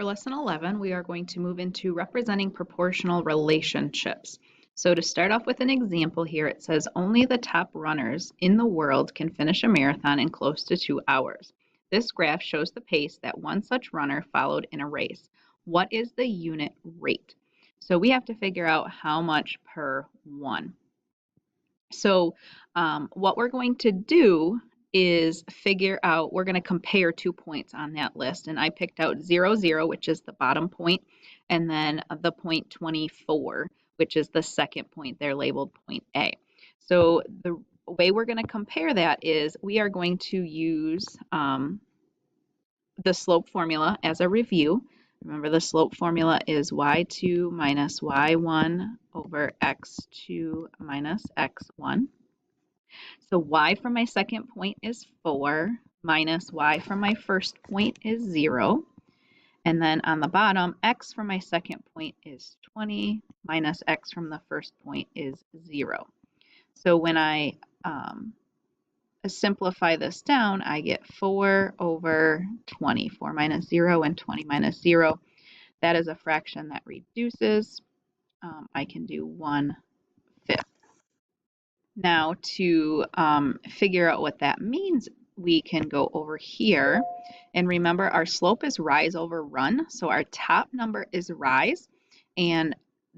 For lesson 11, we are going to move into representing proportional relationships. So to start off with an example here, it says only the top runners in the world can finish a marathon in close to 2 hours. This graph shows the pace that one such runner followed in a race. What is the unit rate? So we have to figure out how much per one. So what we're going to do is figure out, we're going to compare 2 points on that list. And I picked out 0, 0, which is the bottom point, and then the point 24, which is the second point. They're labeled point A. So the way we're going to compare that is we are going to use the slope formula as a review. Remember, the slope formula is y2 minus y1 over x2 minus x1. So y from my second point is 4 minus y from my first point is 0. And then on the bottom, x from my second point is 20 minus x from the first point is 0. So when I simplify this down, I get 4 over 20. 4 minus 0 and 20 minus 0. That is a fraction that reduces. I can do 1/5. Now to figure out what that means, we can go over here. And remember, our slope is rise over run. So our top number is rise. And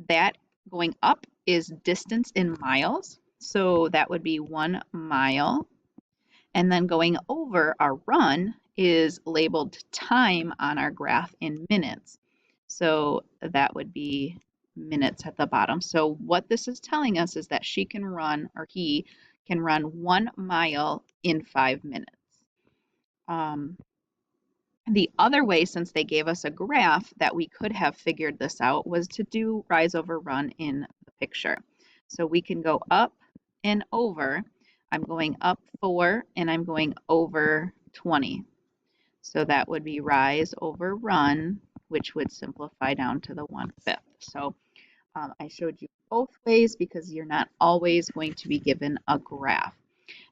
that going up is distance in miles. So that would be 1 mile. And then going over our run is labeled time on our graph in minutes. So that would be minutes at the bottom. So what this is telling us is that she can run, or he can run 1 mile in 5 minutes. The other way, since they gave us a graph, that we could have figured this out was to do rise over run in the picture. So we can go up and over. I'm going up 4 and I'm going over 20. So that would be rise over run, which would simplify down to the 1/5. So I showed you both ways because you're not always going to be given a graph.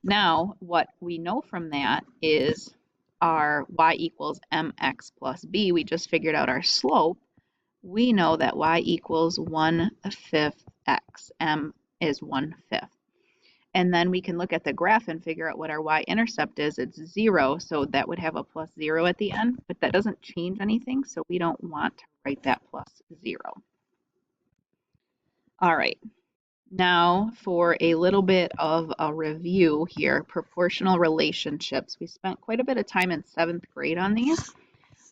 Now, what we know from that is our y equals mx plus b. We just figured out our slope. We know that y equals 1/5 x. M is 1/5. And then we can look at the graph and figure out what our y-intercept is. It's 0, so that would have a plus 0 at the end, but that doesn't change anything, so we don't want to write that plus 0. All right, now for a little bit of a review here, proportional relationships. We spent quite a bit of time in 7th grade on these,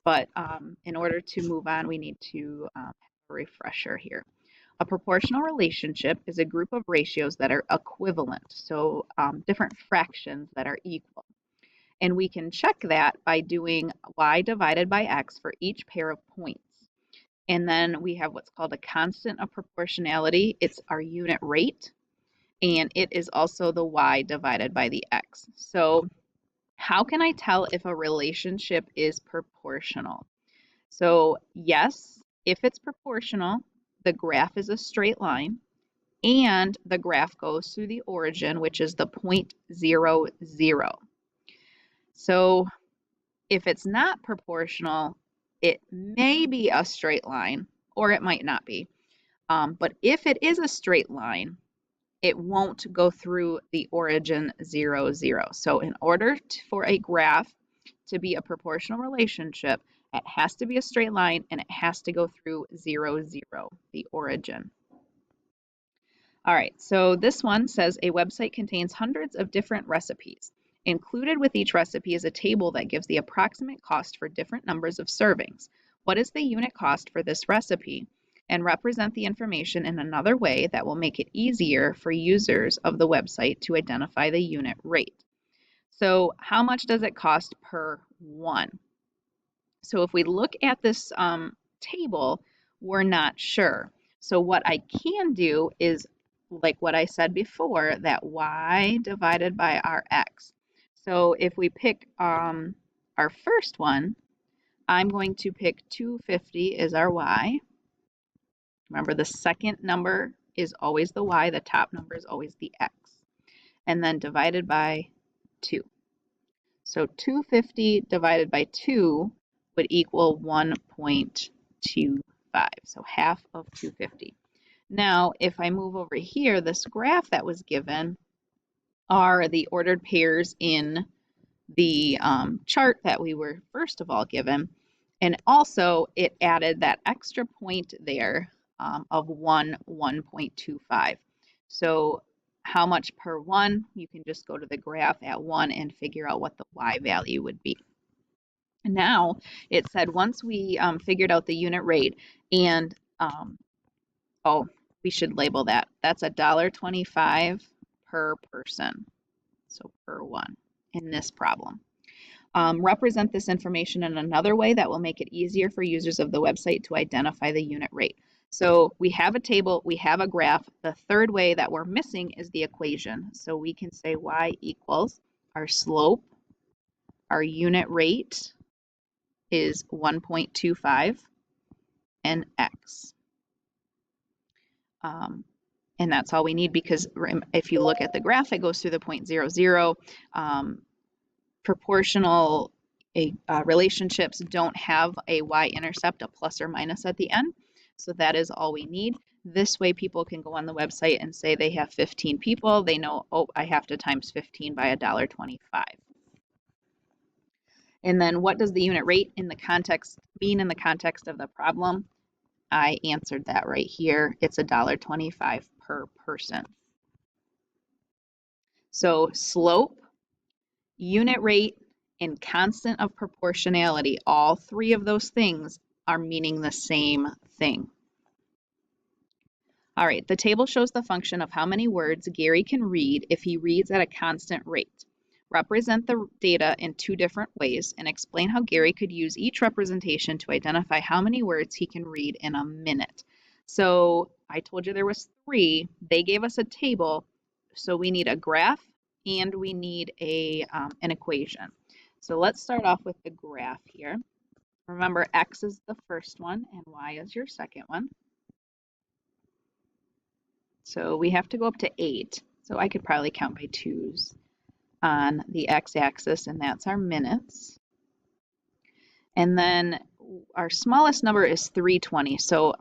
but in order to move on, we need to have a refresher here. A proportional relationship is a group of ratios that are equivalent, so different fractions that are equal. And we can check that by doing y divided by x for each pair of points. And then we have what's called a constant of proportionality. It's our unit rate, and it is also the y divided by the x. So how can I tell if a relationship is proportional? So yes, if it's proportional, the graph is a straight line, and the graph goes through the origin, which is the point 0, 0. So if it's not proportional, it may be a straight line, or it might not be. But if it is a straight line, it won't go through the origin 0, 0. So in order for a graph to be a proportional relationship, it has to be a straight line and it has to go through 0, 0, the origin. All right, so this one says a website contains hundreds of different recipes. Included with each recipe is a table that gives the approximate cost for different numbers of servings. What is the unit cost for this recipe? And represent the information in another way that will make it easier for users of the website to identify the unit rate. So how much does it cost per one? So if we look at this table, we're not sure. So what I can do is, like what I said before, that y divided by our x. So if we pick our first one, I'm going to pick 250 as our y. Remember, the second number is always the y, the top number is always the x. And then divided by 2. So 250 divided by 2 would equal 1.25, so half of 250. Now, if I move over here, this graph that was given are the ordered pairs in the chart that we were first of all given. And also it added that extra point there of 1.25. So how much per 1? You can just go to the graph at 1 and figure out what the y value would be. Now it said once we figured out the unit rate and oh, we should label that. That's $1.25 per person. So per 1 in this problem. Represent this information in another way that will make it easier for users of the website to identify the unit rate. So we have a table, we have a graph. The third way that we're missing is the equation. So we can say y equals our slope, our unit rate is 1.25, and x. And that's all we need because if you look at the graph, it goes through the 0.00. Proportional relationships don't have a y-intercept, a plus or minus at the end. So that is all we need. This way people can go on the website and say they have 15 people. They know, oh, I have to times 15 by $1.25. And then what does the unit rate in the context mean in the context of the problem? I answered that right here. It's $1.25 per person. So slope, unit rate, and constant of proportionality, all three of those things are meaning the same thing. All right, the table shows the function of how many words Gary can read if he reads at a constant rate. Represent the data in two different ways and explain how Gary could use each representation to identify how many words he can read in a minute. So I told you there was 3. They gave us a table, so we need a graph and we need an equation. So let's start off with the graph here. Remember, x is the first one and y is your second one. So we have to go up to 8. So I could probably count by 2s on the x-axis, and that's our minutes. And then our smallest number is 320. So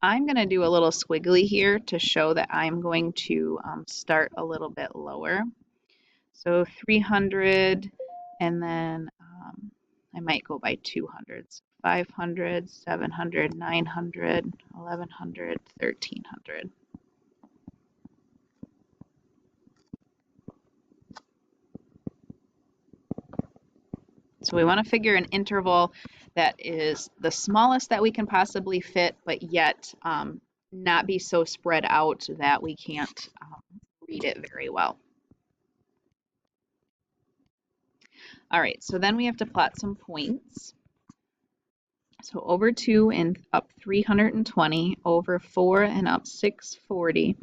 I'm going to do a little squiggly here to show that I'm going to start a little bit lower. So 300, and then I might go by 200s. 500, 700, 900, 1100, 1300. So we want to figure an interval that is the smallest that we can possibly fit, but yet not be so spread out that we can't read it very well. All right, so then we have to plot some points. So over 2 and up 320, over 4 and up 640.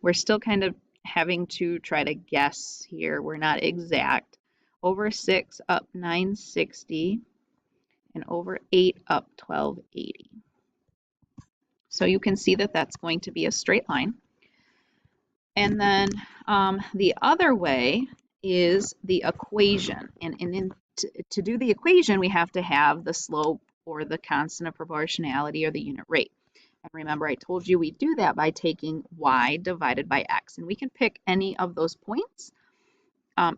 We're still kind of having to try to guess here. We're not exact. Over 6 up 960, and over 8 up 1280. So you can see that that's going to be a straight line. And then the other way is the equation. And to do the equation, we have to have the slope or the constant of proportionality or the unit rate. And remember, I told you we do that by taking y divided by x. And we can pick any of those points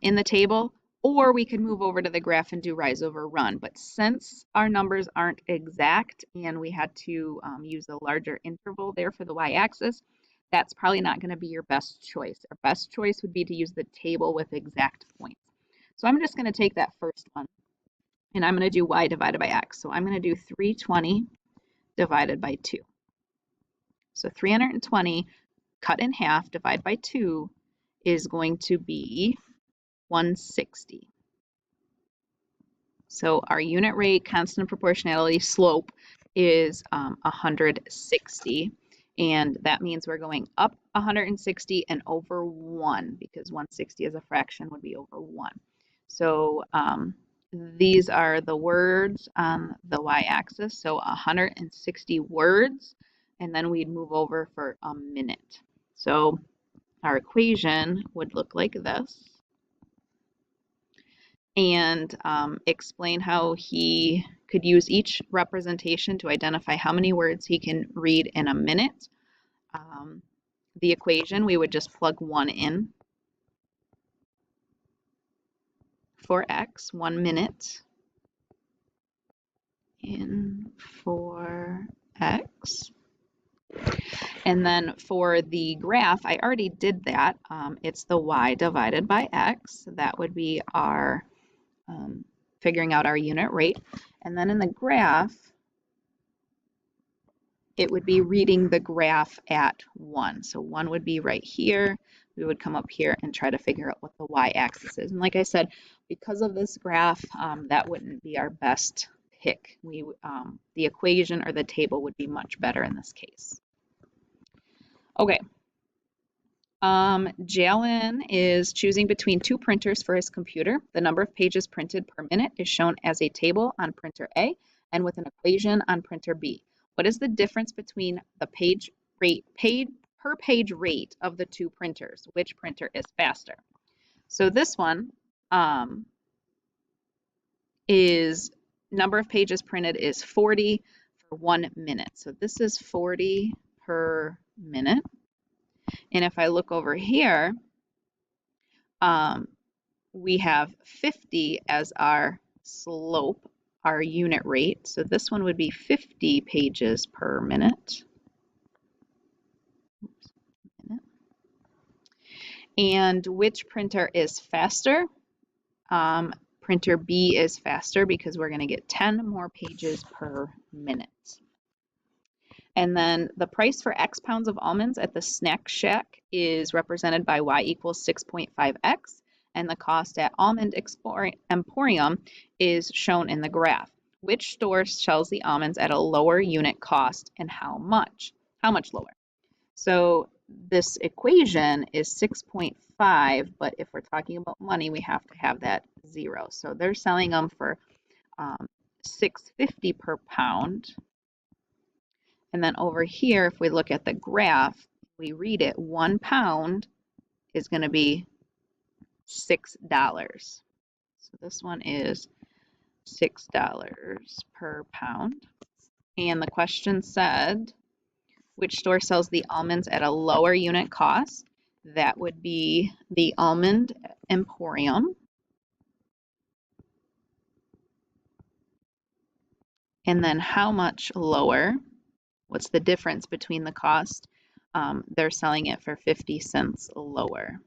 in the table, or we could move over to the graph and do rise over run. But since our numbers aren't exact and we had to use a larger interval there for the y-axis, that's probably not going to be your best choice. Our best choice would be to use the table with exact points. So I'm just going to take that first one, and I'm going to do y divided by x. So I'm going to do 320 divided by 2. So 320 cut in half divided by 2 is going to be 160. So our unit rate, constant proportionality, slope is 160. And that means we're going up 160 and over 1, because 160 as a fraction would be over 1. So these are the words on the y-axis. So 160 words, and then we'd move over for a minute. So our equation would look like this. and explain how he could use each representation to identify how many words he can read in a minute. The equation, we would just plug 1 in for x, 1 minute in for x. And then for the graph, I already did that. It's the y divided by x. That would be our figuring out our unit rate. And then in the graph, it would be reading the graph at 1. So 1 would be right here. We would come up here and try to figure out what the y-axis is. And like I said, because of this graph, that wouldn't be our best pick. The equation or the table would be much better in this case. Okay. Jalen is choosing between 2 printers for his computer. The number of pages printed per minute is shown as a table on printer A and with an equation on printer B. What is the difference between the per page rate of the 2 printers? Which printer is faster? So this one is number of pages printed is 40 for 1 minute. So this is 40 per minute. And if I look over here, we have 50 as our slope, our unit rate. So this one would be 50 pages per minute. And which printer is faster? Printer B is faster because we're going to get 10 more pages per minute. And then the price for X pounds of almonds at the Snack Shack is represented by Y equals 6.5X, and the cost at Almond Emporium is shown in the graph. Which store sells the almonds at a lower unit cost and how much? How much lower? So this equation is 6.5, but if we're talking about money, we have to have that 0. So they're selling them for $6.50 per pound. And then over here, if we look at the graph, we read it, 1 pound is going to be $6. So this one is $6 per pound. And the question said, which store sells the almonds at a lower unit cost? That would be the Almond Emporium. And then how much lower? What's the difference between the cost? They're selling it for 50 cents lower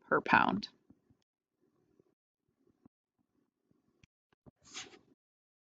per pound.